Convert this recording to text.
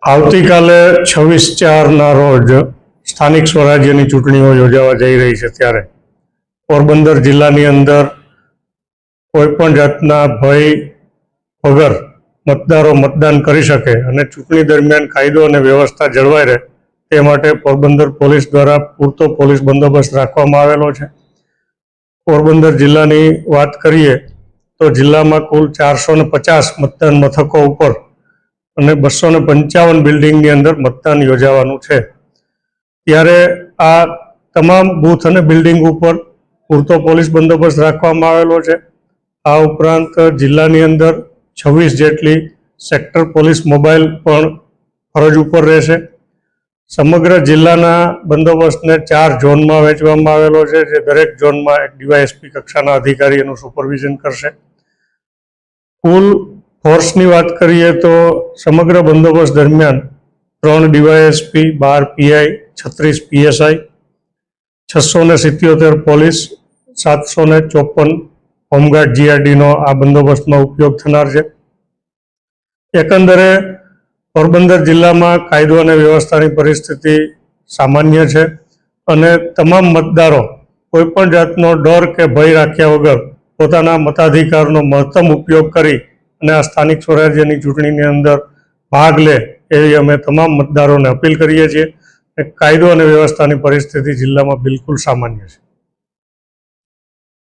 આવતીકાલે 26/4 રોજ સ્થાનિક સ્વરાજ્યની ચૂંટણીઓ યોજાવા જઈ રહી છે ત્યારે પોરબંદર જિલ્લાની અંદર કોઈપણ જાતના ભય વગર મતદારો મતદાન કરી શકે અને ચૂંટણી દરમિયાન કાયદો અને વ્યવસ્થા જળવાઈ રહે તે માટે પોરબંદર પોલીસ દ્વારા પૂરતો પોલીસ બંદોબસ્ત રાખવામાં આવેલો છે। પોરબંદર જિલ્લાની વાત કરીએ તો જિલ્લામાં કુલ 450 મતદાન મથકો ઉપર અને 255 બિલ્ડિંગની અંદર મતદાન યોજાવાનું છે। ત્યારે આ તમામ બૂથ અને બિલ્ડિંગ ઉપર પૂરતો પોલીસ બંદોબસ્ત રાખવામાં આવેલો છે। આ ઉપરાંત જિલ્લાની અંદર 26 જેટલી સેક્ટર પોલીસ મોબાઈલ પણ ફરજ ઉપર રહેશે। સમગ્ર જિલ્લાના બંદોબસ્તને 4 ઝોનમાં વહેંચવામાં આવેલો છે, જે દરેક ઝોનમાં એક ડીવાયએસપી કક્ષાના અધિકારી એનું સુપરવિઝન કરશે। કુલ ફોર્સની વાત કરીએ તો સમગ્ર બંદોબસ્ત દરમિયાન 3 DYSP, 12 PI, 36 PSI, 677 police, 754 home guard જીઆરડીનો આ બંદોબસ્તમાં ઉપયોગ થનાર છે। એકંદરે પોરબંદર જિલ્લામાં કાયદો અને વ્યવસ્થાની પરિસ્થિતિ સામાન્ય છે અને તમામ મતદારો કોઈપણ જાતનો ડર કે ભય રાખ્યા વગર પોતાના મતાધિકારનો મહત્તમ ઉપયોગ કરી અને આ સ્થાનિક સ્વરાજ્યની ચૂંટણીની અંદર ભાગ લે એવી અમે તમામ મતદારોને અપીલ કરીએ છીએ। કાયદો અને વ્યવસ્થાની પરિસ્થિતિ જિલ્લામાં બિલકુલ સામાન્ય છે।